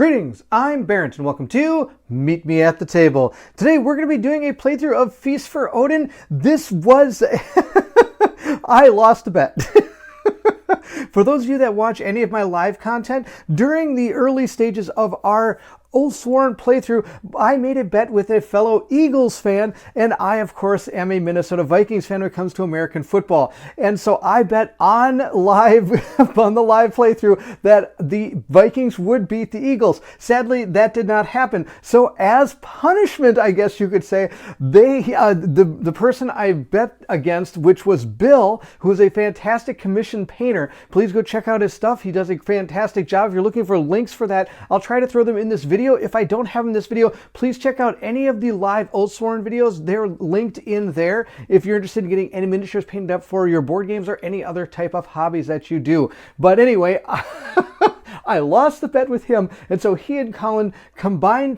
Greetings, I'm Barrett and welcome to Meet Me at the Table. Today we're going to be doing a playthrough of Feast for Odin. This was... I lost a bet. For those of you that watch any of my live content, during the early stages of our Oathsworn playthrough, I made a bet with a fellow Eagles fan, and I, of course, am a Minnesota Vikings fan when it comes to American football. And so I bet on the live playthrough that the Vikings would beat the Eagles. Sadly, that did not happen. So as punishment, I guess you could say, the person I bet against, which was Bill, who is a fantastic commission painter. Please go check out his stuff. He does a fantastic job. If you're looking for links for that, I'll try to throw them in this video. If I don't have them in this video, please check out any of the live Oathsworn videos. They're linked in there if you're interested in getting any miniatures painted up for your board games or any other type of hobbies that you do. But anyway, I lost the bet with him, and so he and Colin combined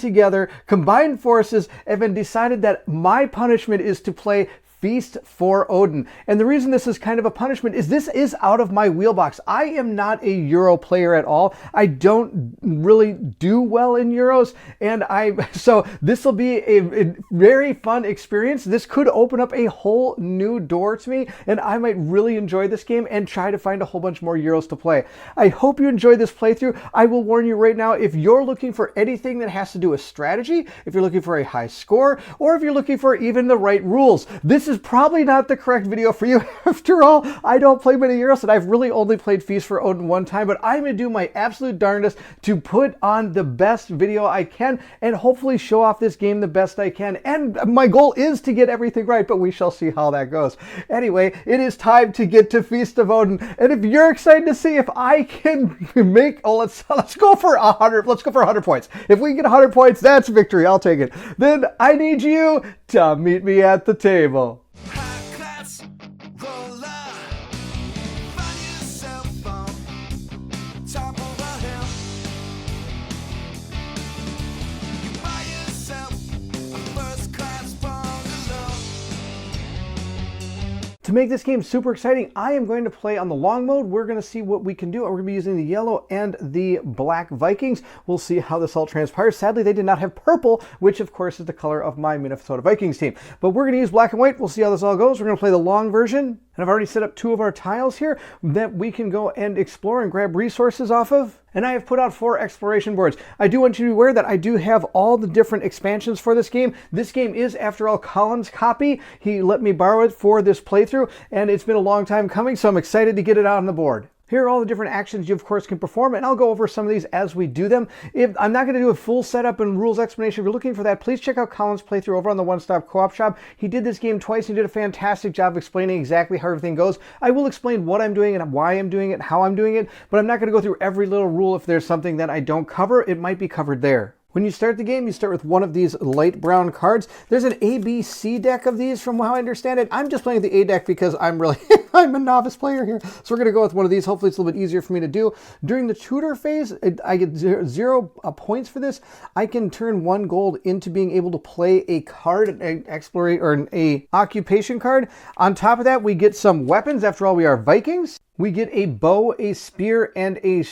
forces, and then decided that my punishment is to play Feast for Odin. And the reason this is kind of a punishment is this is out of my wheelbox. I am not a Euro player at all. I don't really do well in Euros, and so this will be a very fun experience. This could open up a whole new door to me, and I might really enjoy this game and try to find a whole bunch more Euros to play. I hope you enjoy this playthrough. I will warn you right now, if you're looking for anything that has to do with strategy, if you're looking for a high score, or if you're looking for even the right rules, this is probably not the correct video for you. After all, I don't play many Euros, and I've really only played Feast for Odin one time, but I'm going to do my absolute darndest to put on the best video I can and hopefully show off this game the best I can. And my goal is to get everything right, but we shall see how that goes. Anyway, it is time to get to Feast of Odin, and if you're excited to see if I can make, let's go for 100. Let's go for 100 points. If we get 100 points, that's victory. I'll take it. Then I need you to meet me at the table. To make this game super exciting, I am going to play on the long mode. We're going to see what we can do. We're going to be using the yellow and the black Vikings. We'll see how this all transpires. Sadly, they did not have purple, which of course is the color of my Minnesota Vikings team. But we're going to use black and white. We'll see how this all goes. We're going to play the long version. And I've already set up 2 of our tiles here that we can go and explore and grab resources off of. And I have put out 4 exploration boards. I do want you to be aware that I do have all the different expansions for this game. This game is, after all, Colin's copy. He let me borrow it for this playthrough, and it's been a long time coming, so I'm excited to get it out on the board. Here are all the different actions you, of course, can perform, and I'll go over some of these as we do them. I'm not going to do a full setup and rules explanation. If you're looking for that, please check out Colin's playthrough over on the One Stop Co-op Shop. He did this game twice. He did a fantastic job explaining exactly how everything goes. I will explain what I'm doing and why I'm doing it, how I'm doing it, but I'm not going to go through every little rule. If there's something that I don't cover, it might be covered there. When you start the game, you start with one of these light brown cards. There's an A, B, C deck of these from how I understand it. I'm just playing the A deck because I'm a novice player here. So we're going to go with one of these. Hopefully it's a little bit easier for me to do. During the tutor phase, I get zero points for this. I can turn 1 gold into being able to play a card, an exploration or an occupation card. On top of that, we get some weapons. After all, we are Vikings. We get a bow, a spear, and a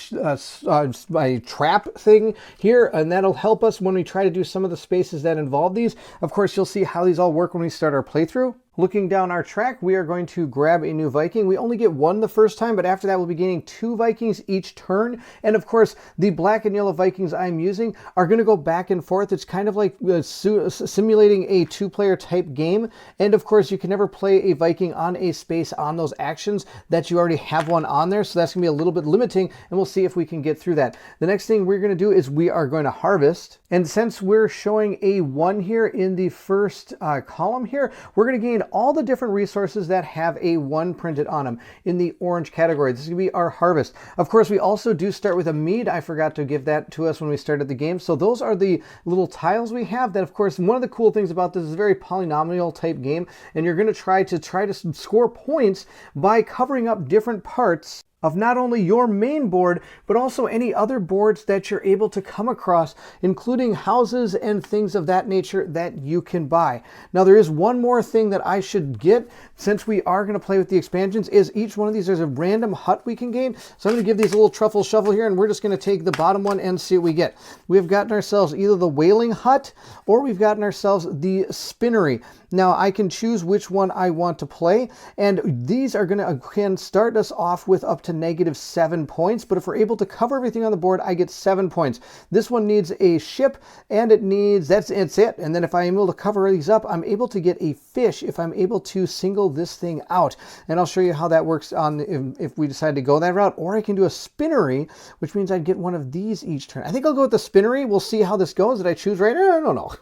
trap thing here, and that'll help us when we try to do some of the spaces that involve these. Of course, you'll see how these all work when we start our playthrough. Looking down our track, we are going to grab a new Viking. We only get 1 the first time, but after that we'll be gaining 2 Vikings each turn. And of course, the black and yellow Vikings I'm using are going to go back and forth. It's kind of like simulating a 2-player type game. And of course, you can never play a Viking on a space on those actions that you already have one on there. So that's going to be a little bit limiting, and we'll see if we can get through that. The next thing we're going to do is we are going to harvest. And since we're showing a 1 here in the first column here, we're going to gain all the different resources that have a 1 printed on them in the orange category. This is going to be our harvest. Of course, we also do start with a mead. I forgot to give that to us when we started the game. So those are the little tiles we have. That, of course, one of the cool things about this is a very polynomial type game, and you're going to try to score points by covering up different parts of not only your main board, but also any other boards that you're able to come across, including houses and things of that nature that you can buy. Now, there is one more thing that I should get, since we are going to play with the expansions, is each one of these, there's a random hut we can gain. So I'm going to give these a little truffle shuffle here, and we're just going to take the bottom one and see what we get. We've gotten ourselves either the whaling hut, or we've gotten ourselves the spinnery. Now, I can choose which one I want to play, and these are going to, again, start us off with up to -7 points, but if we're able to cover everything on the board, I get 7 points. This one needs a ship, and it needs, that's it. And then if I'm able to cover these up, I'm able to get a fish if I'm able to single this thing out. And I'll show you how that works on if we decide to go that route, or I can do a spinnery, which means I'd get one of these each turn. I think I'll go with the spinnery. We'll see how this goes. Did I choose right? I don't know.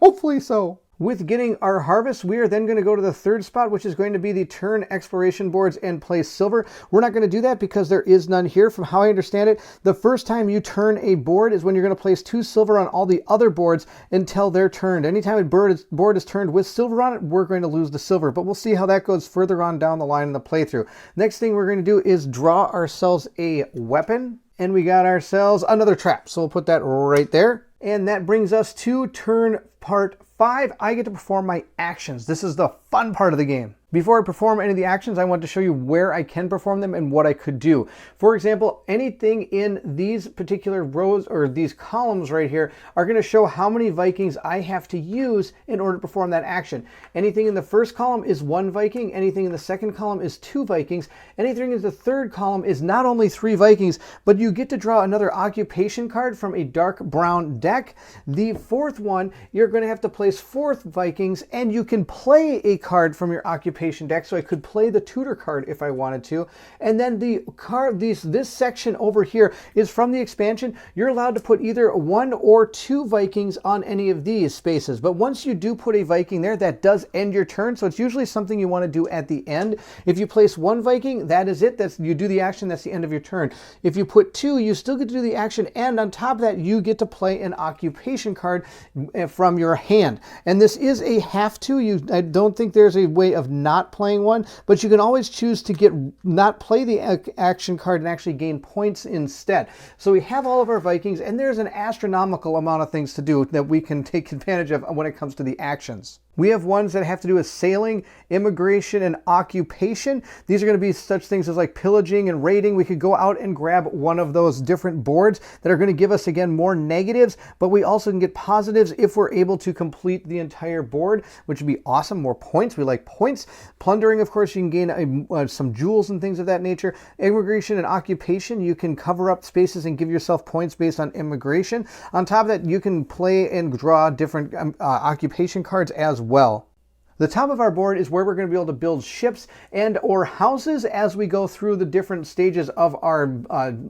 Hopefully so. With getting our harvest, we are then going to go to the third spot, which is going to be the turn exploration boards and place silver. We're not going to do that because there is none here. From how I understand it, the first time you turn a board is when you're going to place 2 silver on all the other boards until they're turned. Anytime a board is turned with silver on it, we're going to lose the silver, but we'll see how that goes further on down the line in the playthrough. Next thing we're going to do is draw ourselves a weapon, and we got ourselves another trap. So we'll put that right there. And that brings us to turn part 5. I get to perform my actions. This is the fun part of the game. Before I perform any of the actions, I want to show you where I can perform them and what I could do. For example, anything in these particular rows or these columns right here are going to show how many Vikings I have to use in order to perform that action. Anything in the first column is 1 Viking. Anything in the second column is 2 Vikings. Anything in the third column is not only 3 Vikings, but you get to draw another occupation card from a dark brown deck. The fourth one, you're going to have to place 4 Vikings, and you can play a card from your occupation deck, so I could play the tutor card if I wanted to. And then the card, this section over here is from the expansion. You're allowed to put either 1 or 2 Vikings on any of these spaces, but once you do put a Viking there, that does end your turn, so it's usually something you want to do at the end. If you place 1 Viking, that is it. You do the action, that's the end of your turn. If you put 2, you still get to do the action, and on top of that, you get to play an occupation card from your hand. And this is a have to. I don't think there's a way of not playing one, but you can always choose to not play the action card and actually gain points instead. So we have all of our Vikings, and there's an astronomical amount of things to do that we can take advantage of when it comes to the actions. We have ones that have to do with sailing, immigration, and occupation. These are going to be such things as like pillaging and raiding. We could go out and grab one of those different boards that are going to give us, again, more negatives, but we also can get positives if we're able to complete the entire board, which would be awesome. More points. We like points. Plundering, of course, you can gain some jewels and things of that nature. Immigration and occupation, you can cover up spaces and give yourself points based on immigration. On top of that, you can play and draw different occupation cards as well. The top of our board is where we're going to be able to build ships and or houses as we go through the different stages of our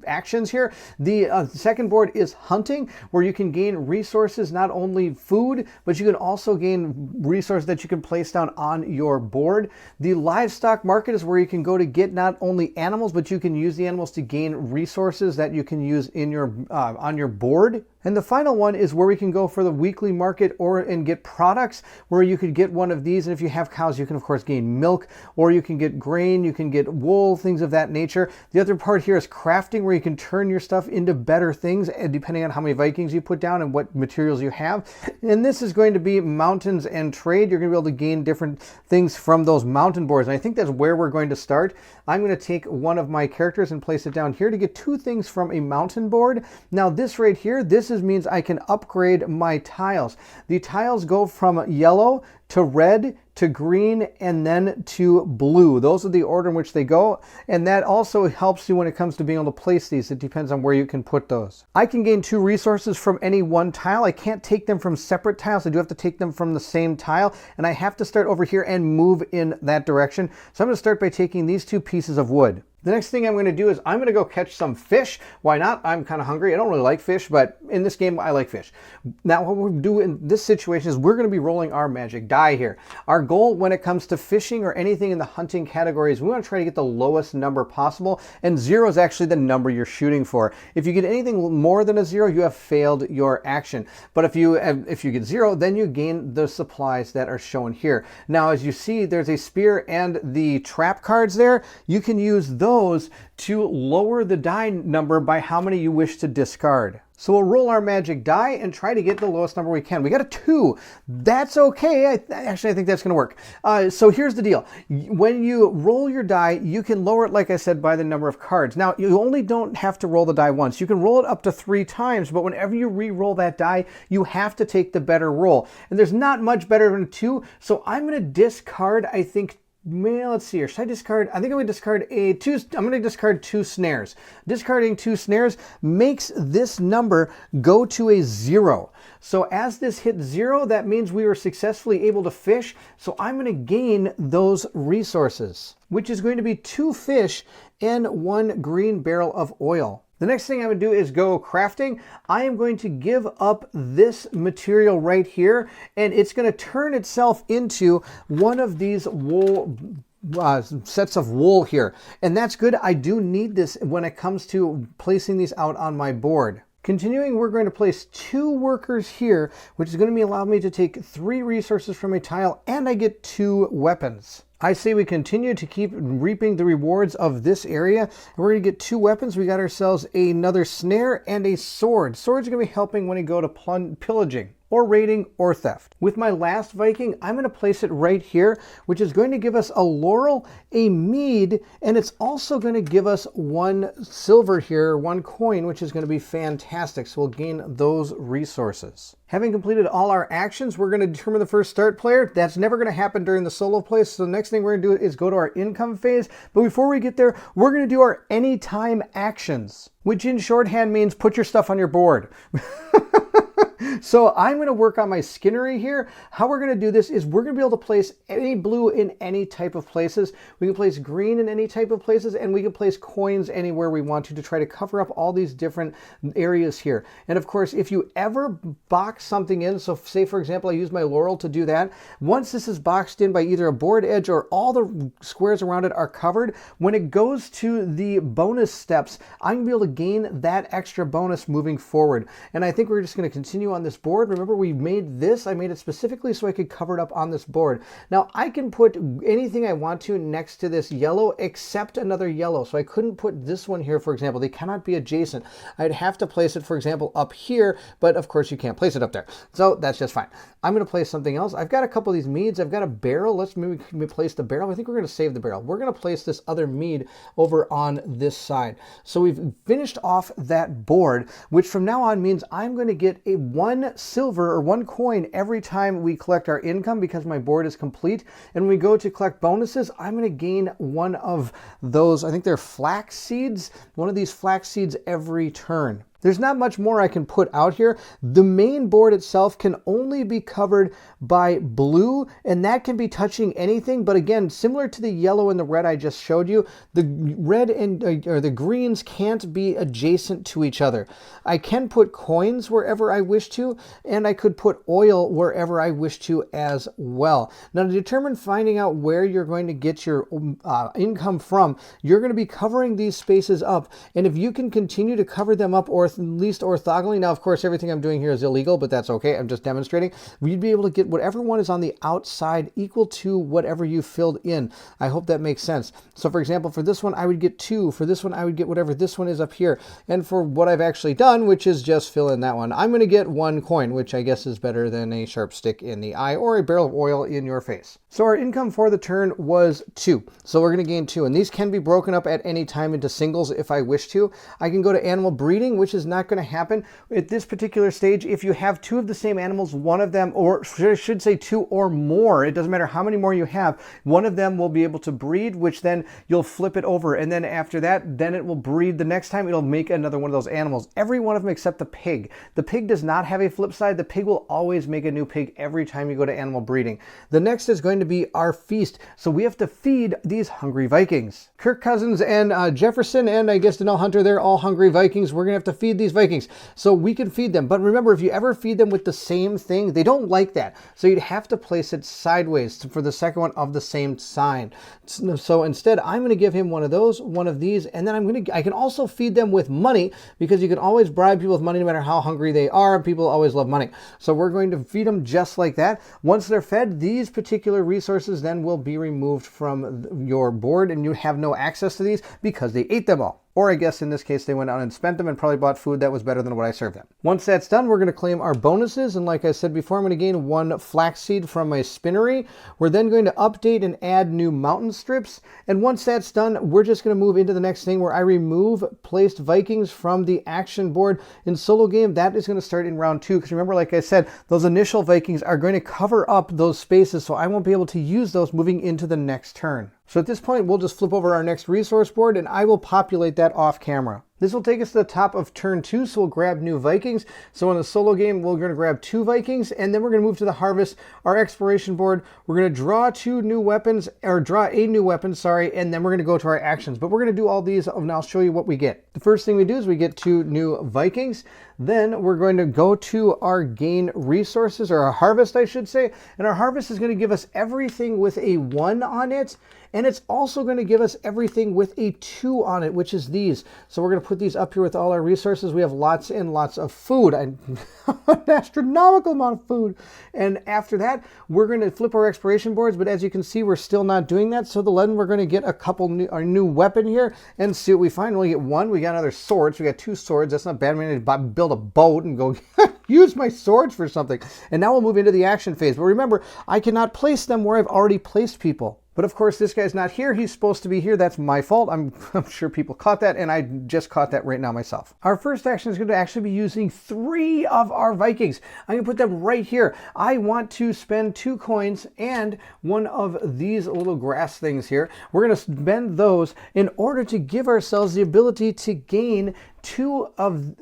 actions here. The second board is hunting, where you can gain resources, not only food, but you can also gain resources that you can place down on your board. The livestock market is where you can go to get not only animals, but you can use the animals to gain resources that you can use in your on your board. And the final one is where we can go for the weekly market and get products, where you could get one of these. And if you have cows, you can of course gain milk, or you can get grain, you can get wool, things of that nature. The other part here is crafting, where you can turn your stuff into better things depending on how many Vikings you put down and what materials you have. And this is going to be mountains and trade. You're going to be able to gain different things from those mountain boards. And I think that's where we're going to start. I'm going to take one of my characters and place it down here to get 2 things from a mountain board. Now this right here, this means I can upgrade my tiles. The tiles go from yellow to red to green and then to blue. Those are the order in which they go, and that also helps you when it comes to being able to place these. It depends on where you can put those. I can gain 2 resources from any one tile. I can't take them from separate tiles. I do have to take them from the same tile, and I have to start over here and move in that direction. So I'm going to start by taking these 2 pieces of wood. The next thing I'm going to do is I'm going to go catch some fish. Why not? I'm kind of hungry. I don't really like fish, but in this game, I like fish. Now, what we'll do in this situation is we're going to be rolling our magic die here. Our goal when it comes to fishing or anything in the hunting category is we want to try to get the lowest number possible, and 0 is actually the number you're shooting for. If you get anything more than a 0, you have failed your action. But if you get 0, then you gain the supplies that are shown here. Now, as you see, there's a spear and the trap cards there. You can use those to lower the die number by how many you wish to discard. So we'll roll our magic die and try to get the lowest number we can. We got a 2. That's okay. I think that's going to work. So here's the deal. When you roll your die, you can lower it, like I said, by the number of cards. Now, you only don't have to roll the die once. You can roll it up to 3 times, but whenever you re-roll that die, you have to take the better roll. And there's not much better than 2, so I'm going to discard, I think, well, let's see here. Should I discard? I think I'm going to discard I'm going to discard 2 snares. Discarding 2 snares makes this number go to a 0. So as this hits 0, that means we were successfully able to fish. So I'm going to gain those resources, which is going to be 2 fish and 1 green barrel of oil. The next thing I'm going to do is go crafting. I am going to give up this material right here, and it's going to turn itself into one of these wool sets of wool here. And that's good. I do need this when it comes to placing these out on my board. Continuing, we're going to place 2 workers here, which is going to allow me to take 3 resources from a tile, and I get 2 weapons. I say we continue to keep reaping the rewards of this area. We're going to get 2 weapons. We got ourselves another snare and a sword. Swords are going to be helping when we go to pillaging or raiding or theft. With my last Viking, I'm going to place it right here, which is going to give us a laurel, a mead, and it's also going to give us 1 silver here, 1 coin, which is going to be fantastic. So we'll gain those resources. Having completed all our actions, we're going to determine the first start player. That's never going to happen during the solo play. So the next thing we're going to do is go to our income phase. But before we get there, we're going to do our anytime actions, which in shorthand means put your stuff on your board. So I'm going to work on my skinnery here. How we're going to do this is we're going to be able to place any blue in any type of places. We can place green in any type of places, and we can place coins anywhere we want to try to cover up all these different areas here. And of course, if you ever box something in, so say for example, I use my laurel to do that. Once this is boxed in by either a board edge or all the squares around it are covered, when it goes to the bonus steps, I'm going to be able to gain that extra bonus moving forward. And I think we're just going to continue on this board. Remember, we made this. I made it specifically so I could cover it up on this board. Now, I can put anything I want to next to this yellow except another yellow. So I couldn't put this one here, for example. They cannot be adjacent. I'd have to place it, for example, up here, but of course you can't place it up there. So that's just fine. I'm going to place something else. I've got a couple of these meads. I've got a barrel. Let's maybe place the barrel. I think we're going to save the barrel. We're going to place this other mead over on this side. So we've finished off that board, which from now on means I'm going to get a 1 silver or 1 coin every time we collect our income because my board is complete. And when we go to collect bonuses, I'm going to gain 1 of those. I think they're flax seeds. 1 of these flax seeds every turn. There's not much more I can put out here. The main board itself can only be covered by blue, and that can be touching anything. But again, similar to the yellow and the red I just showed you, the red and or the greens can't be adjacent to each other. I can put coins wherever I wish to, and I could put oil wherever I wish to as well. Now, to determine finding out where you're going to get your income from, you're going to be covering these spaces up, and if you can continue to cover them up or at least orthogonally. Now, of course, everything I'm doing here is illegal, but that's okay. I'm just demonstrating. We'd be able to get whatever one is on the outside equal to whatever you filled in. I hope that makes sense. So, for example, for this one, I would get 2. For this one, I would get whatever this one is up here. And for what I've actually done, which is just fill in that one, I'm going to get 1 coin, which I guess is better than a sharp stick in the eye or a barrel of oil in your face. So our income for the turn was 2. So we're going to gain 2. And these can be broken up at any time into singles if I wish to. I can go to animal breeding, which is not going to happen at this particular stage. If you have 2 of the same animals, one of them, or I should say 2 or more, it doesn't matter how many more you have, one of them will be able to breed, which then you'll flip it over. And then after that, then it will breed. The next time it'll make another one of those animals. Every one of them except the pig. The pig does not have a flip side. The pig will always make a new pig every time you go to animal breeding. The next is going to be our feast. So we have to feed these hungry Vikings. Kirk Cousins and Jefferson and I guess Denell Hunter, they're all hungry Vikings. We're going to have to feed feed these Vikings. So we can feed them. But remember, if you ever feed them with the same thing, they don't like that. So you'd have to place it sideways for the second one of the same sign. So instead, I'm going to give him one of those, one of these, and then I can also feed them with money, because you can always bribe people with money no matter how hungry they are. People always love money. So we're going to feed them just like that. Once they're fed, these particular resources then will be removed from your board, and you have no access to these because they ate them all. Or I guess in this case, they went out and spent them and probably bought food that was better than what I served them. Once that's done, we're going to claim our bonuses. And like I said before, I'm going to gain 1 flaxseed from my spinnery. We're then going to update and add new mountain strips. And once that's done, we're just going to move into the next thing where I remove placed Vikings from the action board. In solo game, that is going to start in round 2. Because remember, like I said, those initial Vikings are going to cover up those spaces, so I won't be able to use those moving into the next turn. So at this point, we'll just flip over our next resource board, and I will populate that off camera. This will take us to the top of turn 2, so we'll grab new Vikings. So in the solo game, we're going to grab 2 Vikings, and then we're going to move to the harvest, our exploration board. We're going to draw 2 new weapons, or draw a new weapon, sorry, and then we're going to go to our actions. But we're going to do all these, and I'll show you what we get. The first thing we do is we get 2 new Vikings. Then we're going to go to our gain resources, or our harvest, I should say. And our harvest is going to give us everything with a 1 on it. And it's also going to give us everything with a 2 on it, which is these. So we're going to put these up here with all our resources. We have lots and lots of food, an astronomical amount of food. And after that, we're going to flip our exploration boards. But as you can see, we're still not doing that. So then we're going to get our new weapon here and see what we find. We only get 1. We got another sword. So we got 2 swords. That's not bad. We need to build a boat and go use my swords for something. And now we'll move into the action phase. But remember, I cannot place them where I've already placed people. But of course, this guy's not here. He's supposed to be here. That's my fault. I'm sure people caught that, and I just caught that right now myself. Our first action is going to actually be using 3 of our Vikings. I'm going to put them right here. I want to spend 2 coins and one of these little grass things here. We're going to spend those in order to give ourselves the ability to gain 2 of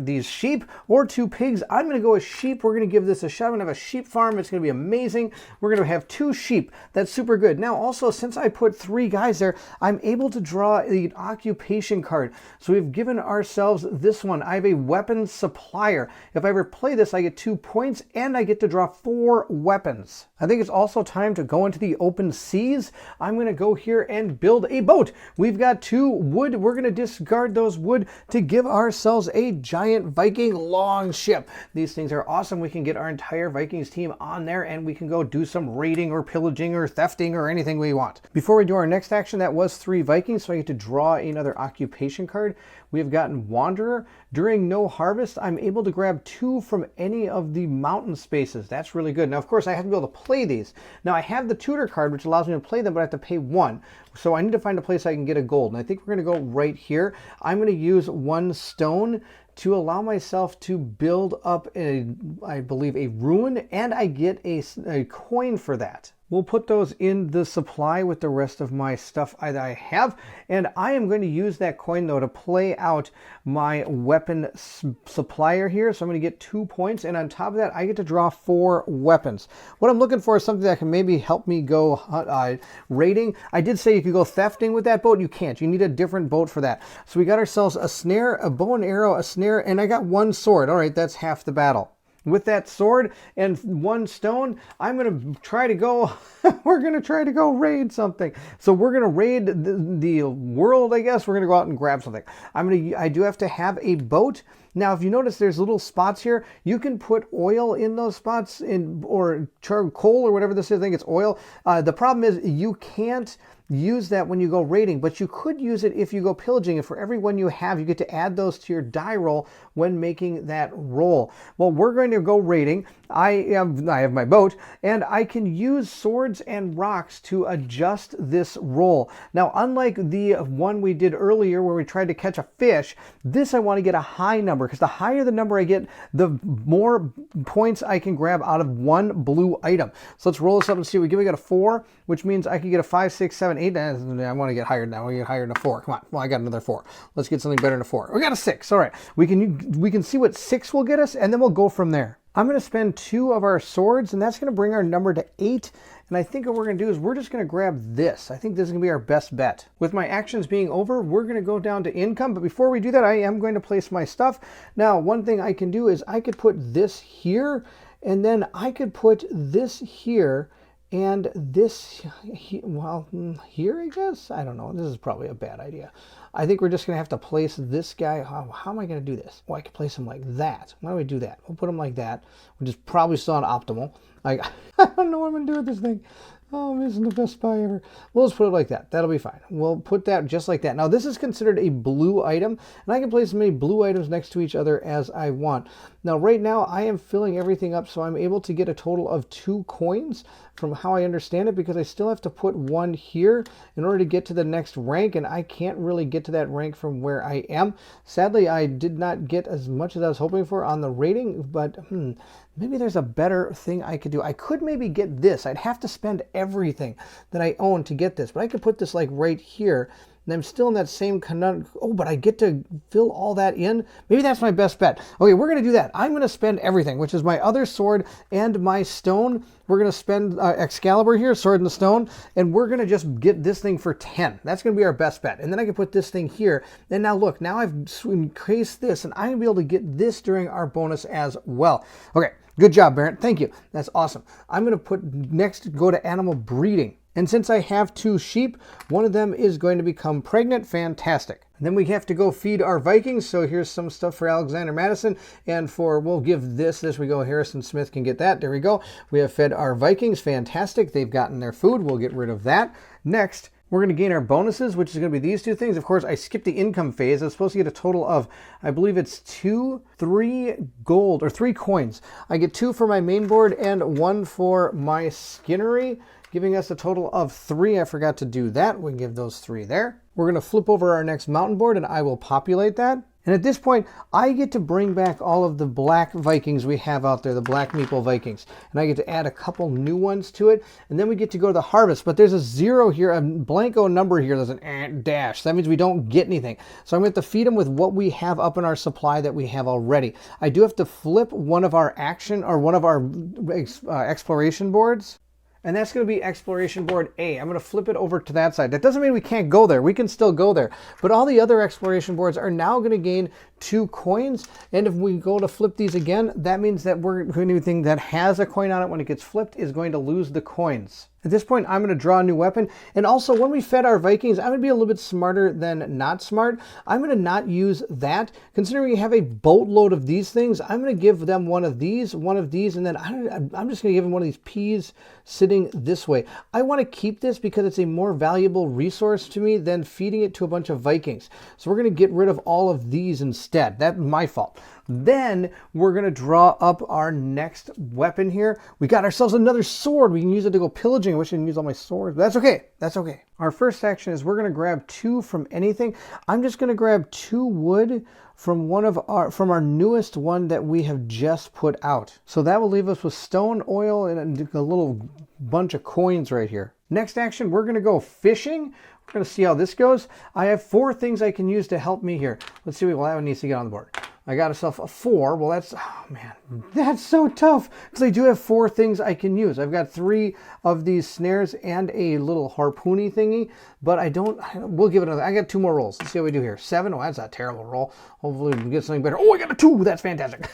these sheep or 2 pigs. I'm going to go with sheep. We're going to give this a shot. I'm going to have a sheep farm. It's going to be amazing. We're going to have 2 sheep. That's super good. Now, also, since I put 3 guys there, I'm able to draw an occupation card. So we've given ourselves this one. I have a weapons supplier. If I ever play this, I get 2 points and I get to draw 4 weapons. I think it's also time to go into the open seas. I'm going to go here and build a boat. We've got 2 wood. We're going to discard those wood to give ourselves a giant Viking long ship. These things are awesome. We can get our entire Vikings team on there and we can go do some raiding or pillaging or thefting or anything we want. Before we do our next action, that was 3 Vikings, so I get to draw another occupation card. We have gotten Wanderer. During no harvest, I'm able to grab 2 from any of the mountain spaces. That's really good. Now, of course, I have to be able to play these. Now, I have the tutor card, which allows me to play them, but I have to pay 1. So I need to find a place I can get a gold. And I think we're going to go right here. I'm going to use 1 stone to allow myself to build up, I believe, a ruin, and I get a coin for that. We'll put those in the supply with the rest of my stuff that I have. And I am going to use that coin, though, to play out my weapon supplier here. So I'm going to get 2 points. And on top of that, I get to draw 4 weapons. What I'm looking for is something that can maybe help me go raiding. I did say you could go thefting with that boat. You can't. You need a different boat for that. So we got ourselves a snare, a bow and arrow, a snare, and I got 1 sword. All right, that's half the battle. With that sword and 1 stone, I'm going to try to go, we're going to try to go raid something. So we're going to raid the world, I guess. We're going to go out and grab something. I do have to have a boat. Now, if you notice, there's little spots here. You can put oil in those spots, or charcoal or whatever this is. I think it's oil. The problem is you can't use that when you go raiding, but you could use it if you go pillaging. And for every one you have, you get to add those to your die roll when making that roll. Well, we're going to go raiding. I have my boat, and I can use swords and rocks to adjust this roll. Now, unlike the one we did earlier where we tried to catch a fish, this I want to get a high number, because the higher the number I get, the more points I can grab out of 1 blue item. So let's roll this up and see what we get. We got a 4, which means I can get a 5, 6, 7, 8. I want to get higher now. I want to get higher than a 4. Come on. Well, I got another 4. Let's get something better than a 4. We got a 6. All right. We can see what 6 will get us, and then we'll go from there. I'm going to spend 2 of our swords, and that's going to bring our number to 8. And I think what we're going to do is we're just going to grab this. I think this is going to be our best bet. With my actions being over, we're going to go down to income. But before we do that, I am going to place my stuff. Now, one thing I can do is I could put this here, and then I could put this here, and this, well, here, I guess? I don't know. This is probably a bad idea. I think we're just going to have to place this guy. How am I going to do this? Well, I can place him like that. Why do we do that? We'll put him like that, which is probably still not optimal. I don't know what I'm going to do with this thing. Oh, I'm missing the best spy ever. We'll just put it like that. That'll be fine. We'll put that just like that. Now, this is considered a blue item, and I can place as many blue items next to each other as I want. Now, right now, I am filling everything up, so I'm able to get a total of 2 coins from how I understand it, because I still have to put 1 here in order to get to the next rank, and I can't really get to that rank from where I am. Sadly, I did not get as much as I was hoping for on the rating, but maybe there's a better thing I could do. I could maybe get this. I'd have to spend everything that I own to get this, but I could put this like right here, and I'm still in that same conundrum. Oh, but I get to fill all that in? Maybe that's my best bet. Okay, we're going to do that. I'm going to spend everything, which is my other sword and my stone. We're going to spend Excalibur here, sword and the stone, and we're going to just get this thing for 10. That's going to be our best bet. And then I can put this thing here. And now look, now I've increased this, and I'm going to be able to get this during our bonus as well. Okay, good job, Baron. Thank you. That's awesome. I'm going to put next, go to animal breeding. And since I have 2 sheep, one of them is going to become pregnant. Fantastic. And then we have to go feed our Vikings. So here's some stuff for Alexander Madison. And we'll give this we go. Harrison Smith can get that. There we go. We have fed our Vikings. Fantastic. They've gotten their food. We'll get rid of that. Next, we're going to gain our bonuses, which is going to be these 2 things. Of course, I skipped the income phase. I was supposed to get a total of, I believe it's 3 gold, or 3 coins. I get 2 for my main board and 1 for my skinnery, giving us a total of 3. I forgot to do that. We can give those 3 there. We're going to flip over our next mountain board, and I will populate that. And at this point, I get to bring back all of the black Vikings we have out there, the black meeple Vikings. And I get to add a couple new ones to it. And then we get to go to the harvest. But there's a 0 here, a blanco number here. There's an dash. So that means we don't get anything. So I'm going to have to feed them with what we have up in our supply that we have already. I do have to flip one of our action, or one of our exploration boards. And that's going to be exploration board A. I'm going to flip it over to that side. That doesn't mean we can't go there. We can still go there. But all the other exploration boards are now going to gain 2 coins. And if we go to flip these again, that means that anything that has a coin on it when it gets flipped is going to lose the coins. At this point, I'm going to draw a new weapon. And also, when we fed our Vikings, I'm going to be a little bit smarter than not smart. I'm going to not use that. Considering we have a boatload of these things, I'm going to give them one of these, and then I'm just going to give them one of these peas sitting this way. I want to keep this because it's a more valuable resource to me than feeding it to a bunch of Vikings. So we're going to get rid of all of these instead. That's my fault. Then we're going to draw up our next weapon here. We got ourselves another sword. We can use it to go pillaging. I wish I didn't use all my swords, but that's okay. That's okay. Our first action is we're going to grab 2 from anything. I'm just going to grab 2 wood from our newest one that we have just put out. So that will leave us with stone, oil, and a little bunch of coins right here. Next action, we're going to go fishing. We're going to see how this goes. I have 4 things I can use to help me here. Let's see. Well, that one needs to get on the board. I got myself a 4. Well, oh man, that's so tough because I do have 4 things I can use. I've got 3 of these snares and a little harpoony thingy, but we'll give it another. I got 2 more rolls. Let's see how we do here. 7. Oh, that's a terrible roll. Hopefully we can get something better. Oh, I got a 2. That's fantastic.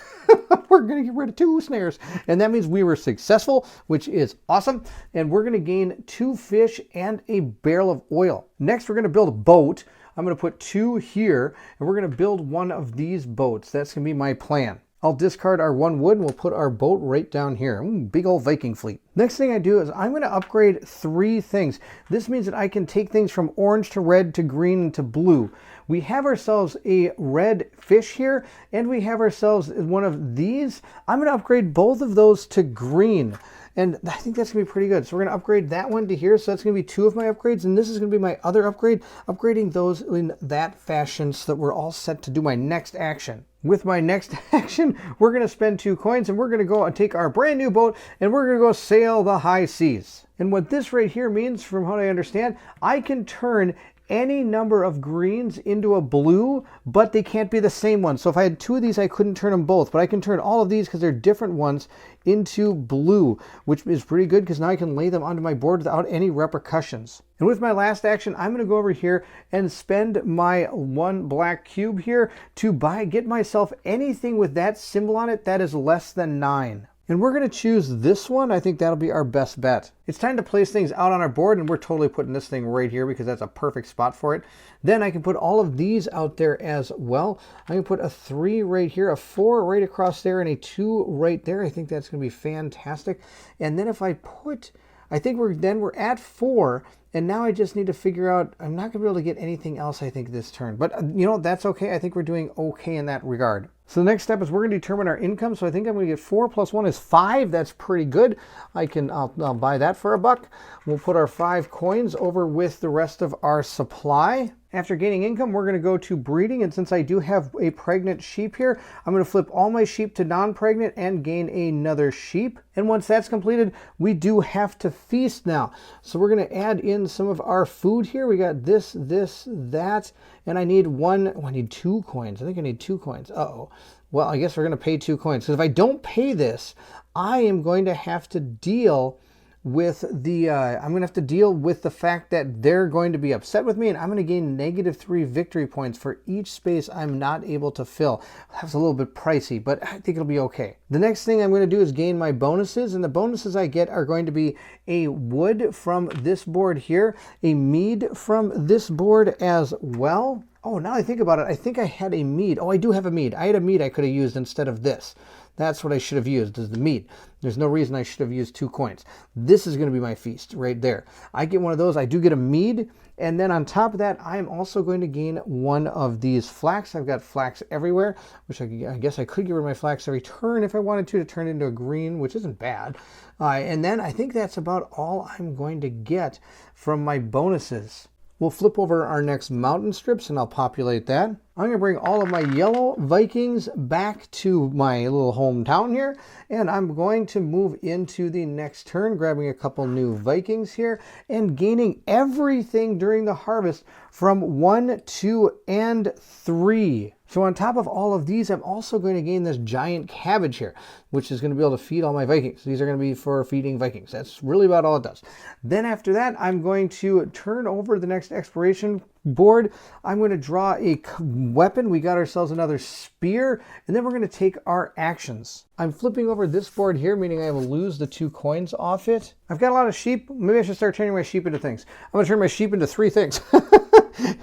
We're going to get rid of 2 snares. And that means we were successful, which is awesome. And we're going to gain 2 fish and a barrel of oil. Next, we're going to build a boat. I'm going to put 2 here, and we're going to build one of these boats. That's going to be my plan. I'll discard our 1 wood, and we'll put our boat right down here. Big old Viking fleet. Next thing I do is I'm going to upgrade 3 things. This means that I can take things from orange to red to green to blue. We have ourselves a red fish here, and we have ourselves one of these. I'm going to upgrade both of those to green. And I think that's going to be pretty good. So we're going to upgrade that one to here. So that's going to be 2 of my upgrades. And this is going to be my other upgrade, upgrading those in that fashion so that we're all set to do my next action. With my next action, we're going to spend 2 coins and we're going to go and take our brand new boat and we're going to go sail the high seas. And what this right here means, from what I understand, I can turn any number of greens into a blue, but they can't be the same one. So if I had 2 of these, I couldn't turn them both, but I can turn all of these, because they're different ones, into blue, which is pretty good because now I can lay them onto my board without any repercussions. And with my last action, I'm going to go over here and spend my 1 black cube here to get myself anything with that symbol on it that is less than 9. And we're going to choose this one. I think that'll be our best bet. It's time to place things out on our board, and we're totally putting this thing right here because that's a perfect spot for it. Then I can put all of these out there as well. I'm going to put a 3 right here, a 4 right across there, and a 2 right there. I think that's going to be fantastic. And then if I put, I think we're at 4, and now I just need to figure out, I'm not going to be able to get anything else, I think, this turn. But, you know, that's okay. I think we're doing okay in that regard. So the next step is we're going to determine our income. So I think I'm going to get 4 plus 1 is 5. That's pretty good. I'll buy that for $1. We'll put our 5 coins over with the rest of our supply. After gaining income, we're going to go to breeding. And since I do have a pregnant sheep here, I'm going to flip all my sheep to non-pregnant and gain another sheep. And once that's completed, we do have to feast now. So we're going to add in some of our food here. We got this, that, and I need I need 2 coins. I think I need 2 coins. Uh-oh. Well, I guess we're going to pay 2 coins. Because if I don't pay this, I am going to have to deal with the fact that they're going to be upset with me, and I'm going to gain -3 victory points for each space I'm not able to fill. That's a little bit pricey, but I think it'll be okay. The next thing I'm going to do is gain my bonuses, and the bonuses I get are going to be a wood from this board here, a mead from this board as well. Oh, now I think about it, I think I had a mead. Oh, I do have a mead. I had a mead I could have used instead of this. That's what I should have used, is the meat. There's no reason I should have used 2 coins. This is going to be my feast right there. I get one of those. I do get a mead. And then on top of that, I am also going to gain 1 of these flax. I've got flax everywhere, which I guess I could get rid of my flax every turn if I wanted to turn it into a green, which isn't bad. And then I think that's about all I'm going to get from my bonuses. We'll flip over our next mountain strips and I'll populate that. I'm going to bring all of my yellow Vikings back to my little hometown here, and I'm going to move into the next turn, grabbing a couple new Vikings here and gaining everything during the harvest from 1, 2, and 3. So on top of all of these, I'm also going to gain this giant cabbage here, which is going to be able to feed all my Vikings. These are going to be for feeding Vikings. That's really about all it does. Then after that, I'm going to turn over the next exploration board. I'm going to draw a weapon. We got ourselves another spear, and then we're going to take our actions. I'm flipping over this board here, meaning I will lose the 2 coins off it. I've got a lot of sheep. Maybe I should start turning my sheep into things. I'm going to turn my sheep into 3 things.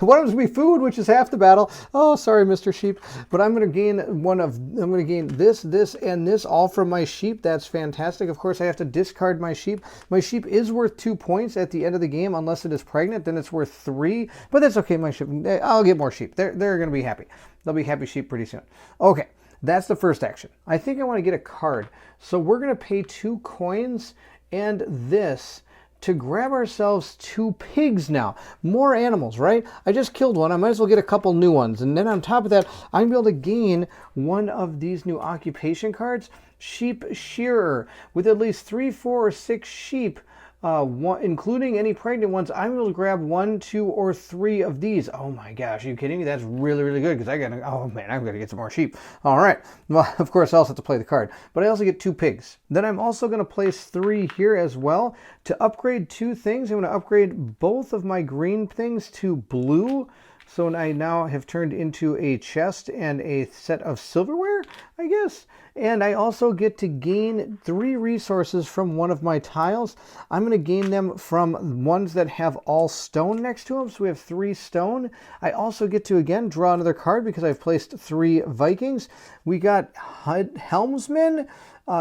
One of them is food, which is half the battle. Oh, sorry, Mr. Sheep. But I'm going to gain I'm going to gain this, and this all from my sheep. That's fantastic. Of course, I have to discard my sheep. My sheep is worth 2 points at the end of the game, unless it is pregnant. Then it's worth 3. But that's okay. My sheep, I'll get more sheep. They're going to be happy. They'll be happy sheep pretty soon. Okay, that's the first action. I think I want to get a card. So we're going to pay 2 coins and this to grab ourselves 2 pigs now. More animals, right? I just killed one. I might as well get a couple new ones. And then on top of that, I'm going to be able to gain 1 of these new occupation cards, Sheep Shearer, with at least 3, 4, or 6 sheep, including any pregnant ones. I'm able to grab 1, 2, or 3 of these. Oh my gosh, are you kidding me? That's really, really good because oh man, I'm going to get some more sheep. All right. Well, of course, I also have to play the card, but I also get 2 pigs. Then I'm also going to place 3 here as well to upgrade 2 things. I'm going to upgrade both of my green things to blue. So I now have turned into a chest and a set of silverware, I guess. And I also get to gain 3 resources from one of my tiles. I'm going to gain them from ones that have all stone next to them. So we have 3 stone. I also get to, again, draw another card because I've placed 3 Vikings. We got Helmsman.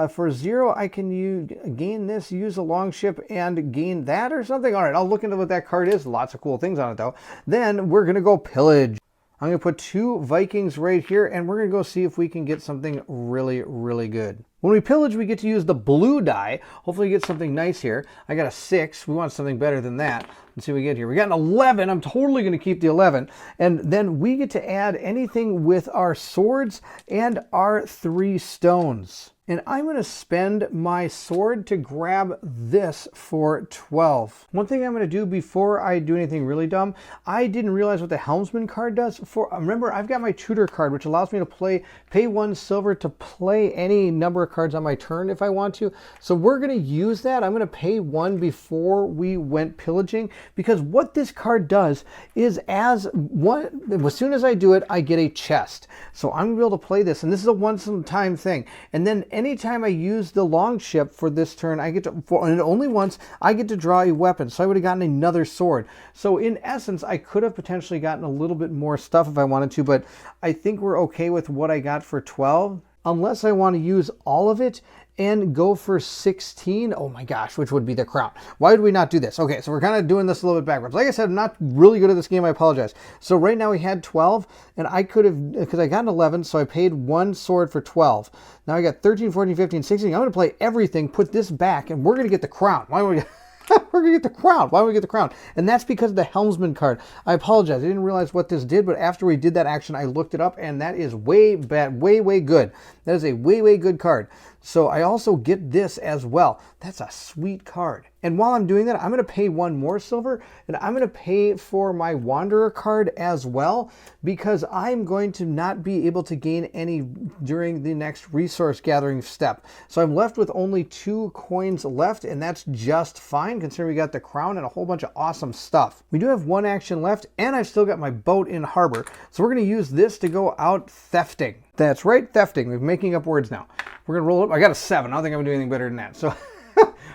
For 0, I can gain this, use a longship, and gain that or something. All right, I'll look into what that card is. Lots of cool things on it, though. Then we're going to go pillage. I'm going to put 2 Vikings right here, and we're going to go see if we can get something really, really good. When we pillage, we get to use the blue die. Hopefully get something nice here. I got a 6. We want something better than that. Let's see what we get here. We got an 11. I'm totally going to keep the 11. And then we get to add anything with our swords and our 3 stones. And I'm going to spend my sword to grab this for 12. One thing I'm going to do before I do anything really dumb, I didn't realize what the Helmsman card does. Remember, I've got my tutor card, which allows me to pay 1 silver to play any number of cards on my turn if I want to. So we're going to use that. I'm going to pay 1 before we went pillaging, because what this card does is as soon as I do it, I get a chest. So I'm going to be able to play this, and this is a once-in-a-time thing. And then anytime I use the longship for this turn, I get to, and only once, I get to draw a weapon. So I would have gotten another sword. So in essence, I could have potentially gotten a little bit more stuff if I wanted to, but I think we're okay with what I got for 12. Unless I want to use all of it and go for 16. Oh my gosh, which would be the crown. Why would we not do this? Okay, so we're kind of doing this a little bit backwards. Like I said, I'm not really good at this game. I apologize. So right now we had 12, and I could have, because I got an 11, so I paid 1 sword for 12. Now I got 13, 14, 15, 16. I'm going to play everything, put this back, and we're going to get the crown. Why would we... We're going to get the crown. Why would we get the crown? And that's because of the Helmsman card. I apologize. I didn't realize what this did, but after we did that action, I looked it up, and that is way bad, way good. That is a way good card. So I also get this as well. That's a sweet card. And while I'm doing that, I'm going to pay 1 more silver, and I'm going to pay for my Wanderer card as well, because I'm going to not be able to gain any during the next resource gathering step. So I'm left with only 2 coins left, and that's just fine, considering we got the crown and a whole bunch of awesome stuff. We do have 1 action left, and I've still got my boat in harbor. So we're going to use this to go out thefting. That's right, thefting. We're making up words now. We're going to roll up. I got a 7. I don't think I'm going to do anything better than that. So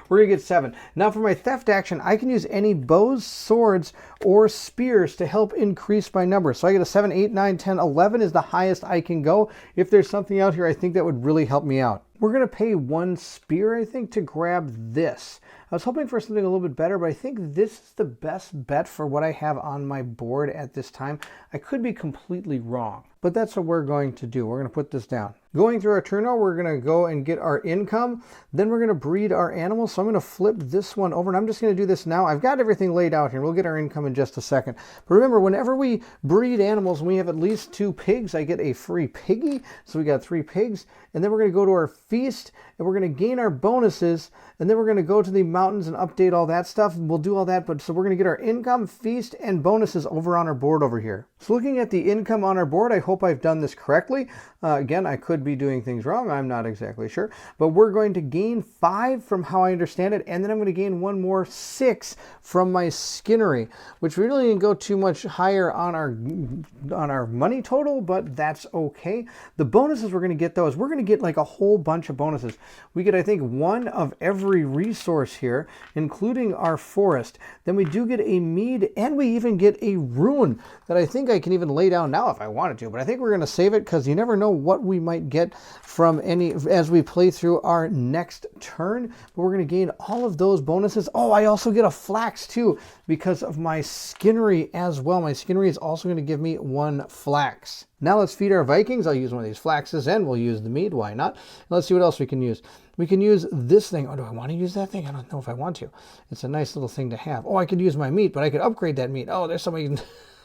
we're going to get 7. Now for my theft action, I can use any bows, swords, or spears to help increase my number. So I get a 7, 8, 9, 10, 11 is the highest I can go. If there's something out here, I think that would really help me out. We're going to pay 1 spear, I think, to grab this. I was hoping for something a little bit better, but I think this is the best bet for what I have on my board at this time. I could be completely wrong, but that's what we're going to do. We're going to put this down. Going through our turn now, we're going to go and get our income. Then we're going to breed our animals. So I'm going to flip this one over, and I'm just going to do this now. I've got everything laid out here. We'll get our income in just a second. But remember, whenever we breed animals and we have at least 2 pigs, I get a free piggy. So we got 3 pigs. And then we're going to go to our feast, and we're going to gain our bonuses. And then we're going to go to the mountains and update all that stuff. And we'll do all that. But so we're going to get our income, feast, and bonuses over on our board over here. So looking at the income on our board, I hope I've done this correctly. Again, I could be doing things wrong. I'm not exactly sure. But we're going to gain 5 from how I understand it. And then I'm going to gain 1 more 6 from my skinnery, which really didn't go too much higher on our money total, but that's okay. The bonuses we're going to get, though, is we're going to get like a whole bunch of bonuses. We get, I think, 1 of every resource here, including our forest. Then we do get a mead, and we even get a rune that I think I can even lay down now if I wanted to. But I think we're going to save it, because you never know what we might get from any as we play through our next turn. But we're going to gain all of those bonuses. Oh, I also get a flax too because of my skinnery as well. My skinnery is also going to give me 1 flax. Now let's feed our Vikings. I'll use one of these flaxes, and we'll use the mead. Why not? Let's see what else we can use. We can use this thing. Oh, do I want to use that thing? I don't know if I want to. It's a nice little thing to have. Oh, I could use my meat, but I could upgrade that meat. Oh, there's somebody...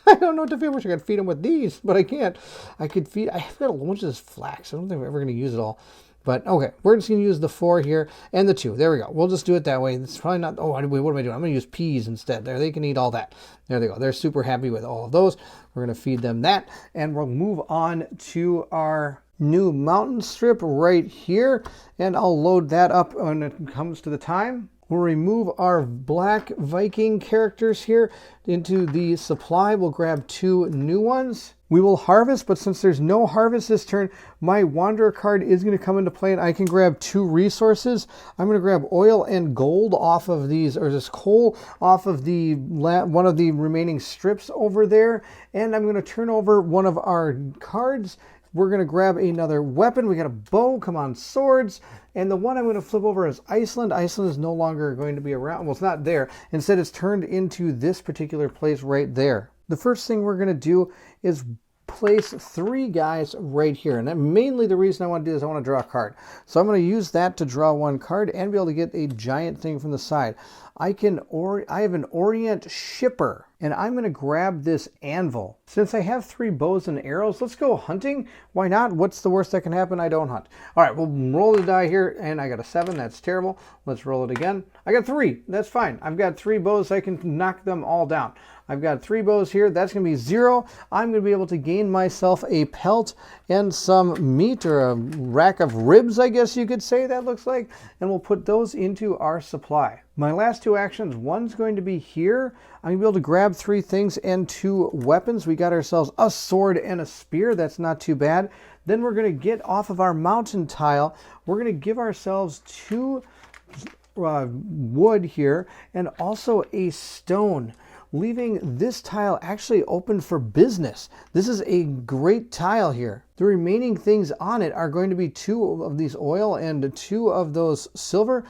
I don't know what to feed. I wish I could feed them with these, but I can't. I've got a bunch of this flax. I don't think we're ever going to use it all. But okay, we're just going to use the 4 here and the 2. There we go. We'll just do it that way. It's probably not... Oh, what am I doing? I'm going to use peas instead. There, they can eat all that. There they go. They're super happy with all of those. We're going to feed them that, and we'll move on to our new mountain strip right here, and I'll load that up when it comes to the time. We'll remove our black Viking characters here into the supply. We'll grab 2 new ones. We will harvest, but since there's no harvest this turn, my Wanderer card is going to come into play, and I can grab 2 resources. I'm going to grab oil and gold off of these, or this coal off of the one of the remaining strips over there, and I'm going to turn over one of our cards. We're going to grab another weapon. We got a bow. Come on, swords. And the one I'm going to flip over is Iceland. Iceland is no longer going to be around. Well, it's not there. Instead, it's turned into this particular place right there. The first thing we're going to do is place 3 guys right here. And that mainly the reason I want to do this, I want to draw a card. So I'm going to use that to draw 1 card and be able to get a giant thing from the side. I have an Orient Shipper. and I'm going to grab this anvil. Since I have 3 bows and arrows, let's go hunting. Why not? What's the worst that can happen? I don't hunt. All right, we'll roll the die here, and I got a 7. That's terrible. Let's roll it again. I got 3. That's fine. I've got 3 bows. I can knock them all down. I've got 3 bows here. That's going to be 0. I'm going to be able to gain myself a pelt and some meat, or a rack of ribs, I guess you could say that looks like. And we'll put those into our supply. My last 2 actions, one's going to be here. I'm going to be able to grab 3 things and 2 weapons. We got ourselves a sword and a spear. That's not too bad. Then we're going to get off of our mountain tile. We're going to give ourselves 2 wood here and also a stone, leaving this tile actually open for business. This is a great tile here. The remaining things on it are going to be 2 of these oil and 2 of those silver.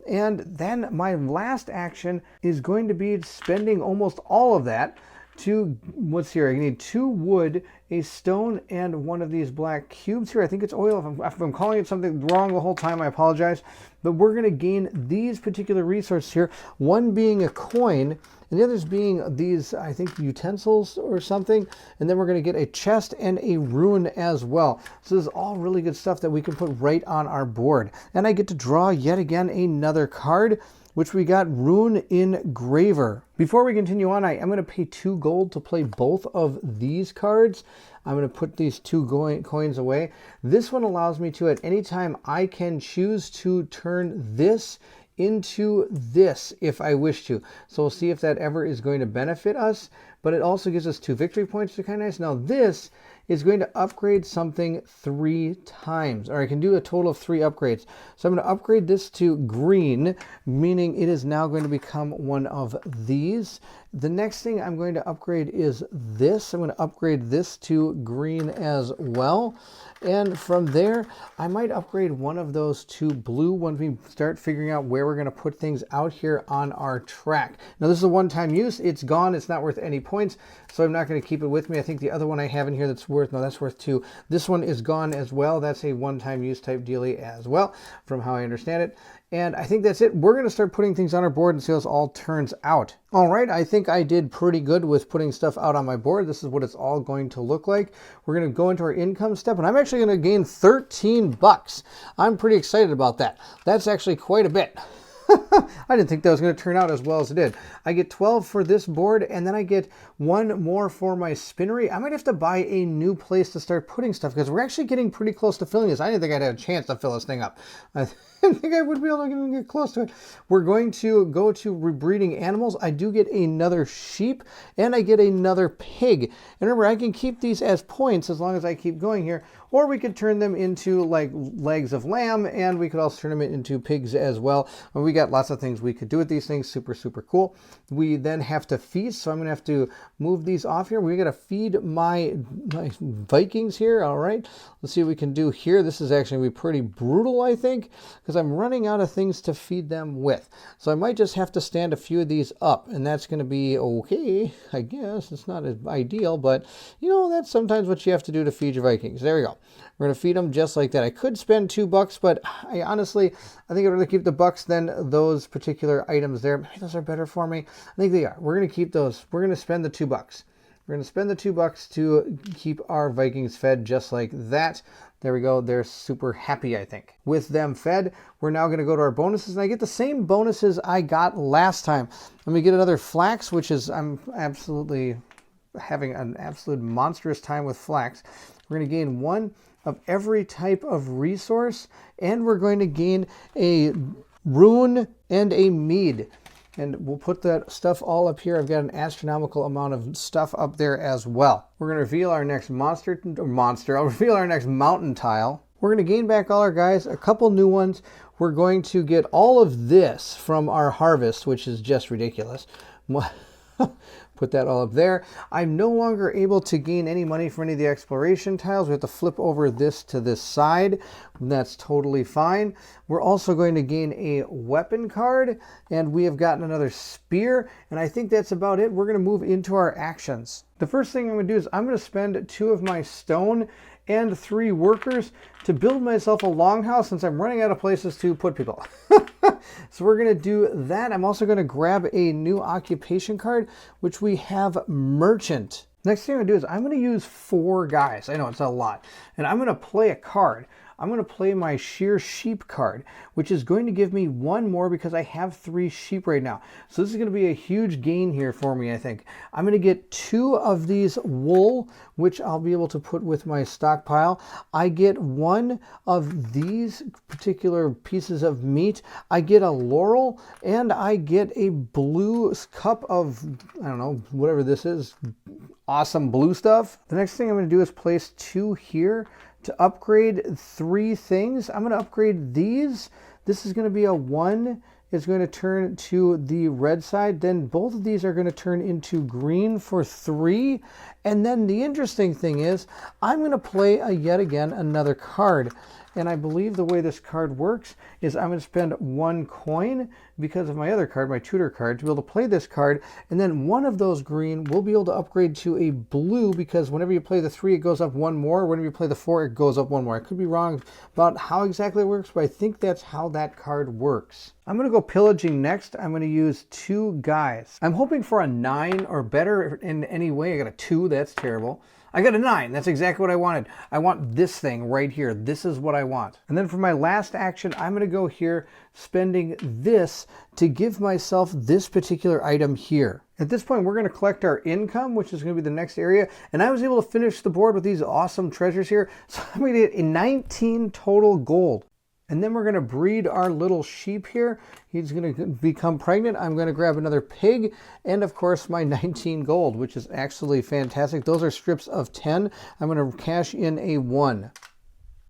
And then my last action is going to be spending almost all of that to, what's here? I need 2 wood, a stone, and 1 of these black cubes here. I think it's oil. If I'm calling it something wrong the whole time, I apologize. But we're going to gain these particular resources here, one being a coin, and the others being these, I think, utensils or something. And then we're going to get a chest and a rune as well. So this is all really good stuff that we can put right on our board. And I get to draw yet again another card, which we got Rune Engraver. Before we continue on, I am going to pay 2 gold to play both of these cards. I'm going to put these 2 coins away. This one allows me to, at any time, I can choose to turn this into this if I wish to. So we'll see if that ever is going to benefit us, but it also gives us 2 victory points, which is kind of nice. Now this is going to upgrade something 3 times, or I can do a total of 3 upgrades. So I'm going to upgrade this to green, meaning it is now going to become one of these. The next thing I'm going to upgrade is this. I'm going to upgrade this to green as well. And from there, I might upgrade one of those to blue when we start figuring out where we're going to put things out here on our track. Now, this is a one-time use. It's gone. It's not worth any points, so I'm not going to keep it with me. I think the other one I have in here that's worth, no, that's worth 2. This one is gone as well. That's a one-time use type dealie as well, from how I understand it. And I think that's it. We're going to start putting things on our board and see how this all turns out. All right, I think I did pretty good with putting stuff out on my board. This is what it's all going to look like. We're going to go into our income step, and I'm actually going to gain 13 bucks. I'm pretty excited about that. That's actually quite a bit. I didn't think that was going to turn out as well as it did. I get 12 for this board, and then I get 1 more for my spinnery. I might have to buy a new place to start putting stuff, because we're actually getting pretty close to filling this. I didn't think I'd have a chance to fill this thing up. I didn't think I would be able to even get close to it. We're going to go to rebreeding animals. I do get another sheep, and I get another pig. And remember, I can keep these as points as long as I keep going here, or we could turn them into like legs of lamb, and we could also turn them into pigs as well. And we got lots of things we could do with these things. Super, super cool. We then have to feast, so I'm going to have to move these off here. We got to feed my Vikings here. All right, let's see what we can do here. This is actually going to be pretty brutal, I think, because I'm running out of things to feed them with. So I might just have to stand a few of these up, and that's going to be okay, I guess. It's not as ideal, but you know, that's sometimes what you have to do to feed your Vikings. There we go. We're going to feed them just like that. I could spend 2 bucks, but I honestly, I think I'd rather keep the bucks than those particular items there. Maybe those are better for me. I think they are. We're going to keep those. We're going to spend the 2 bucks. We're going to spend the 2 bucks to keep our Vikings fed just like that. There we go. They're super happy, I think. With them fed, we're now going to go to our bonuses, and I get the same bonuses I got last time. Let me get another flax, which is, I'm absolutely having an absolute monstrous time with flax. We're going to gain 1 of every type of resource, and we're going to gain a rune and a mead. And we'll put that stuff all up here. I've got an astronomical amount of stuff up there as well. We're going to reveal our next I'll reveal our next mountain tile. We're going to gain back all our guys, a couple new ones. We're going to get all of this from our harvest, which is just ridiculous. Put that all up there. I'm no longer able to gain any money from any of the exploration tiles. We have to flip over this to this side. That's totally fine. We're also going to gain a weapon card, and we have gotten another spear, and I think that's about it. We're going to move into our actions. The first thing I'm going to do is I'm going to spend 2 of my stone and 3 workers to build myself a longhouse, since I'm running out of places to put people. So we're going to do that. I'm also going to grab a new occupation card, which we have merchant. Next thing I'm going to do is I'm going to use 4 guys. I know it's a lot. And I'm going to play a card. I'm going to play my sheer sheep card, which is going to give me 1 more because I have 3 sheep right now. So this is going to be a huge gain here for me, I think. I'm going to get 2 of these wool, which I'll be able to put with my stockpile. I get 1 of these particular pieces of meat. I get a laurel, and I get a blue cup of, I don't know, whatever this is, awesome blue stuff. The next thing I'm going to do is place 2 here to upgrade 3 things. I'm going to upgrade these. This is going to be a 1. It's going to turn to the red side. Then both of these are going to turn into green for 3. And then the interesting thing is I'm going to play yet again another card. And I believe the way this card works is I'm going to spend 1 coin because of my other card, my tutor card, to be able to play this card. And then 1 of those green will be able to upgrade to a blue because whenever you play the 3, it goes up 1 more. Whenever you play the 4, it goes up 1 more. I could be wrong about how exactly it works, but I think that's how that card works. I'm going to go pillaging next. I'm going to use 2 guys. I'm hoping for a 9 or better in any way. I got a 2. That's terrible. I got a 9. That's exactly what I wanted. I want this thing right here. This is what I want. And then for my last action, I'm going to go here spending this to give myself this particular item here. At this point, we're going to collect our income, which is going to be the next area. And I was able to finish the board with these awesome treasures here. So I'm going to get a 19 total gold. And then we're going to breed our little sheep here. He's going to become pregnant. I'm going to grab another pig and, of course, my 19 gold, which is actually fantastic. Those are strips of 10. I'm going to cash in a 1.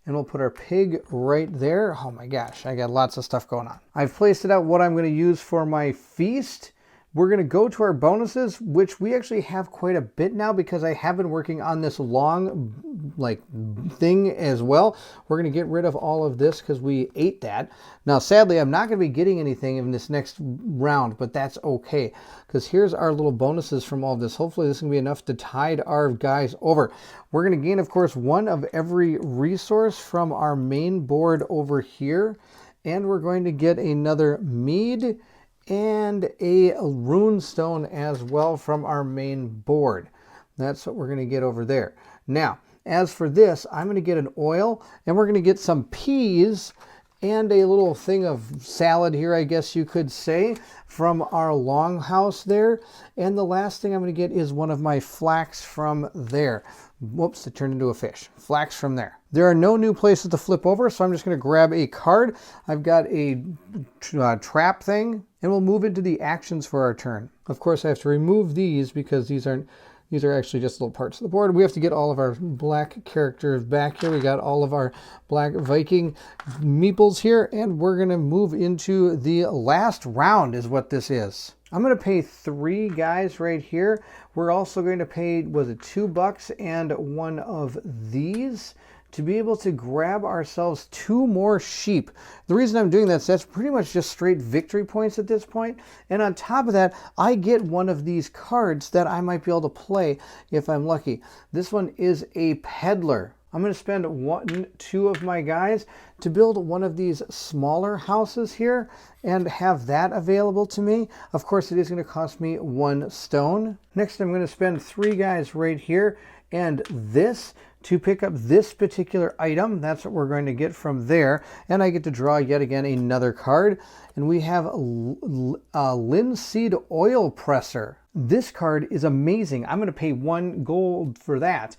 And we'll put our pig right there. Oh my gosh, I got lots of stuff going on. I've placed it out what I'm going to use for my feast. We're going to go to our bonuses, which we actually have quite a bit now because I have been working on this long thing as well. We're going to get rid of all of this because we ate that. Now, sadly, I'm not going to be getting anything in this next round, but that's okay because here's our little bonuses from all of this. Hopefully, this is going to be enough to tide our guys over. We're going to gain, of course, 1 of every resource from our main board over here, and we're going to get another mead and a rune stone as well from our main board. That's what we're going to get over there. Now, as for this, I'm going to get an oil, and we're going to get some peas and a little thing of salad here, I guess you could say, from our longhouse there. And the last thing I'm going to get is 1 of my flax from there. Whoops, it turned into a fish. Flax from there. There are no new places to flip over, so I'm just going to grab a card. I've got a trap thing, and we'll move into the actions for our turn. Of course, I have to remove these because these are actually just little parts of the board. We have to get all of our black characters back here. We got all of our black Viking meeples here, and we're going to move into the last round is what this is. I'm going to pay 3 guys right here. We're also going to pay, was it $2 and 1 of these to be able to grab ourselves 2 more sheep. The reason I'm doing that is that's pretty much just straight victory points at this point. And on top of that, I get 1 of these cards that I might be able to play if I'm lucky. This one is a peddler. I'm going to spend 2 of my guys to build 1 of these smaller houses here and have that available to me. Of course, it is going to cost me 1 stone. Next, I'm going to spend 3 guys right here and this to pick up this particular item. That's what we're going to get from there. And I get to draw yet again another card. And we have a linseed oil presser. This card is amazing. I'm going to pay 1 gold for that.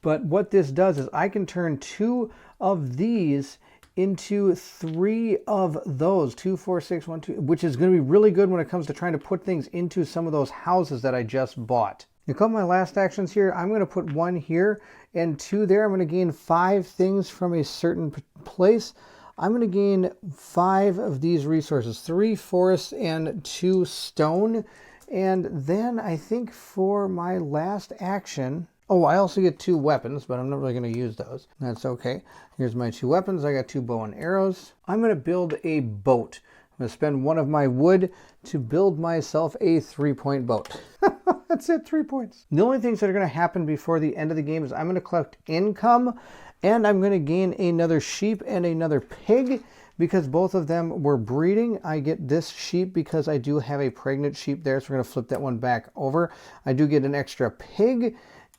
But what this does is I can turn 2 of these into 3 of those. 2, 4, 6, 1, 2, which is going to be really good when it comes to trying to put things into some of those houses that I just bought. A couple of my last actions here, I'm going to put 1 here and 2 there. I'm going to gain 5 things from a certain place. I'm going to gain 5 of these resources, 3 forest and 2 stone. And then I think for my last action, oh, I also get 2 weapons, but I'm not really going to use those. That's okay. Here's my 2 weapons. I got 2 bow and arrows. I'm going to build a boat. I'm going to spend 1 of my wood to build myself a 3-point boat. That's it, 3 points. The only things that are going to happen before the end of the game is I'm going to collect income, and I'm going to gain another sheep and another pig because both of them were breeding. I get this sheep because I do have a pregnant sheep there, so we're going to flip that one back over. I do get an extra pig,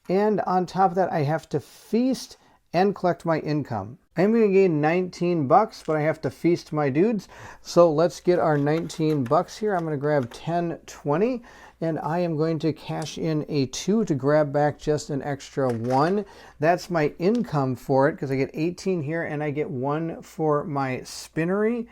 and on top of that, I have to feast and collect my income. I'm going to gain 19 bucks, but I have to feast my dudes. So let's get our 19 bucks here. I'm going to grab 10, 20, and I am going to cash in a 2 to grab back just an extra 1. That's my income for it, because I get 18 here, and I get 1 for my spinnery.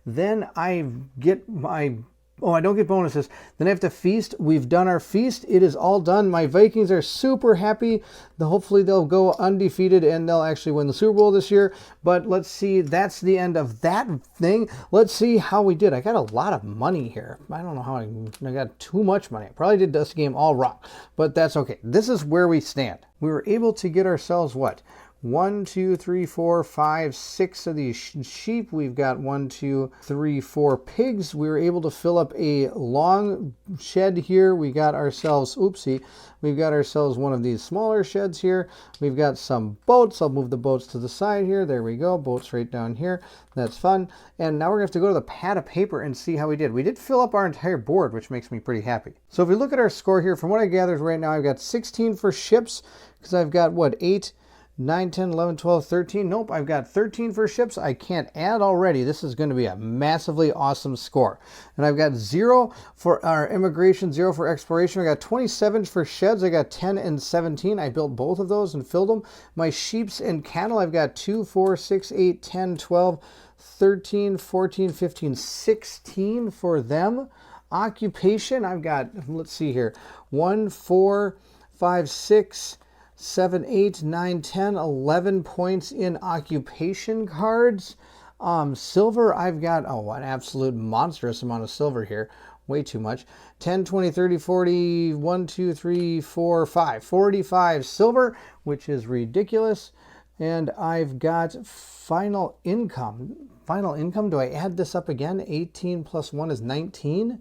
Then I get my... Oh, I don't get bonuses. Then I have to feast. We've done our feast. It is all done. My Vikings are super happy. Hopefully they'll go undefeated and they'll actually win the Super Bowl this year. But let's see. That's the end of that thing. Let's see how we did. I got a lot of money here. I don't know how I got too much money. I probably did this game all wrong, but that's okay. This is where we stand. We were able to get ourselves what? 1, 2, 3, 4, 5, 6 of these sheep. We've got 1, 2, 3, 4 pigs. We were able to fill up a long shed here. We got ourselves, oopsie, we've got ourselves one of these smaller sheds here. We've got some boats. I'll move the boats to the side here. There we go. Boats right down here. That's fun. And now we're going to have to go to the pad of paper and see how we did. We did fill up our entire board, which makes me pretty happy. So if we look at our score here, from what I gathered right now, I've got 16 for ships because I've got, what, 8, 9, 10, 11, 12, 13. Nope, I've got 13 for ships. I can't add already. This is going to be a massively awesome score. And I've got 0 for our immigration, 0 for exploration. I got 27 for sheds. I got 10 and 17. I built both of those and filled them. My sheeps and cattle, I've got 2, 4, 6, 8, 10, 12, 13, 14, 15, 16 for them. Occupation, I've got, let's see here, 1, 4, 5, 6, 7, 8, 9, 10, 11 points in occupation cards. Silver, I've got, oh, an absolute monstrous amount of silver here. Way too much. 10, 20, 30, 40, 1, 2, 3, 4, 5. 45 silver, which is ridiculous. And I've got final income. Final income, do I add this up again? 18 plus 1 is 19.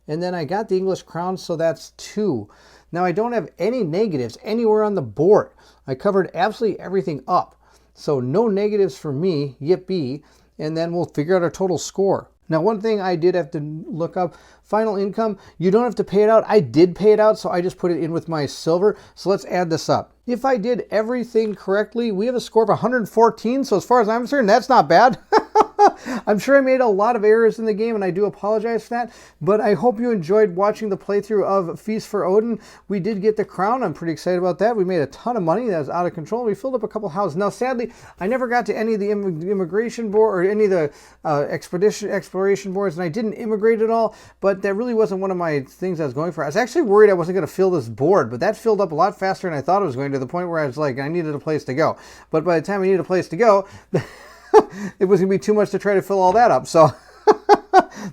And then I got the English crown, so that's 2. Now I don't have any negatives anywhere on the board. I covered absolutely everything up. So no negatives for me, yippee, and then we'll figure out our total score. Now one thing I did have to look up, final income, you don't have to pay it out. I did pay it out, so I just put it in with my silver. So let's add this up. If I did everything correctly, we have a score of 114. So as far as I'm concerned, that's not bad. I'm sure I made a lot of errors in the game, and I do apologize for that, but I hope you enjoyed watching the playthrough of Feast for Odin. We did get the crown. I'm pretty excited about that. We made a ton of money. That was out of control. We filled up a couple houses. Now, sadly, I never got to any of the immigration board or any of the exploration boards, and I didn't immigrate at all, but that really wasn't one of my things I was going for. I was actually worried I wasn't going to fill this board, but that filled up a lot faster than I thought it was going, to the point where I was like, I needed a place to go. But by the time I needed a place to go, it was going to be too much to try to fill all that up. So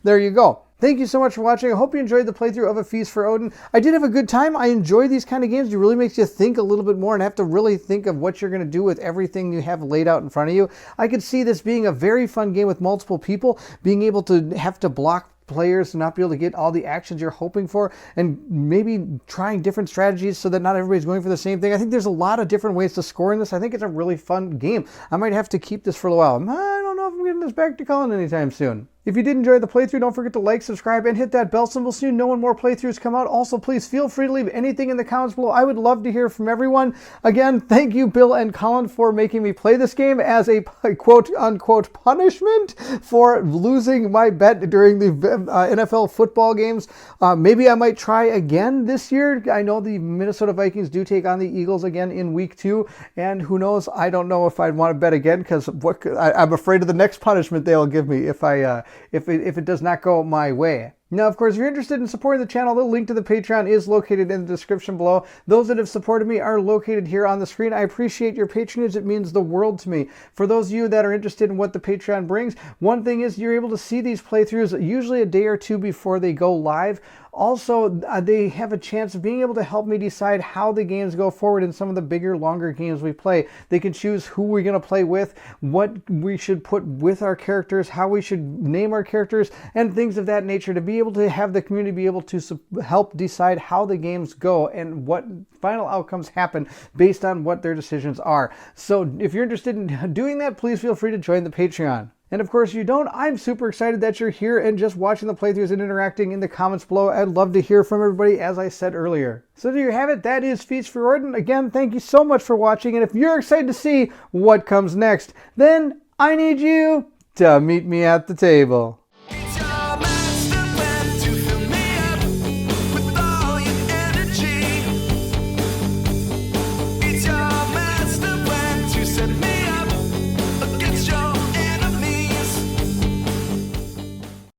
there you go. Thank you so much for watching. I hope you enjoyed the playthrough of A Feast for Odin. I did have a good time. I enjoy these kind of games. It really makes you think a little bit more and have to really think of what you're going to do with everything you have laid out in front of you. I could see this being a very fun game with multiple people, being able to have to block players to not be able to get all the actions you're hoping for, and maybe trying different strategies so that not everybody's going for the same thing. I think there's a lot of different ways to score in this. I think it's a really fun game. I might have to keep this for a while. I don't know if I'm getting this back to Colin anytime soon. If you did enjoy the playthrough, don't forget to like, subscribe, and hit that bell symbol so you know when more playthroughs come out. Also, please feel free to leave anything in the comments below. I would love to hear from everyone. Again, thank you, Bill and Colin, for making me play this game as a quote-unquote punishment for losing my bet during the NFL football games. Maybe I might try again this year. I know the Minnesota Vikings do take on the Eagles again in week 2, and who knows, I don't know if I'd want to bet again, because I'm afraid of the next punishment they'll give me if it does not go my way. Now, of course, if you're interested in supporting the channel, the link to the Patreon is located in the description below. Those that have supported me are located here on the screen. I appreciate your patronage. It means the world to me. For those of you that are interested in what the Patreon brings, one thing is you're able to see these playthroughs usually a day or two before they go live. Also, they have a chance of being able to help me decide how the games go forward in some of the bigger, longer games we play. They can choose who we're going to play with, what we should put with our characters, how we should name our characters, and things of that nature, to be able to have the community be able to help decide how the games go and what final outcomes happen based on what their decisions are. So if you're interested in doing that, please feel free to join the Patreon. And of course, if you don't, I'm super excited that you're here and just watching the playthroughs and interacting in the comments below. I'd love to hear from everybody, as I said earlier. So there you have it. That is Feats for Odin. Again, thank you so much for watching. And if you're excited to see what comes next, then I need you to meet me at the table.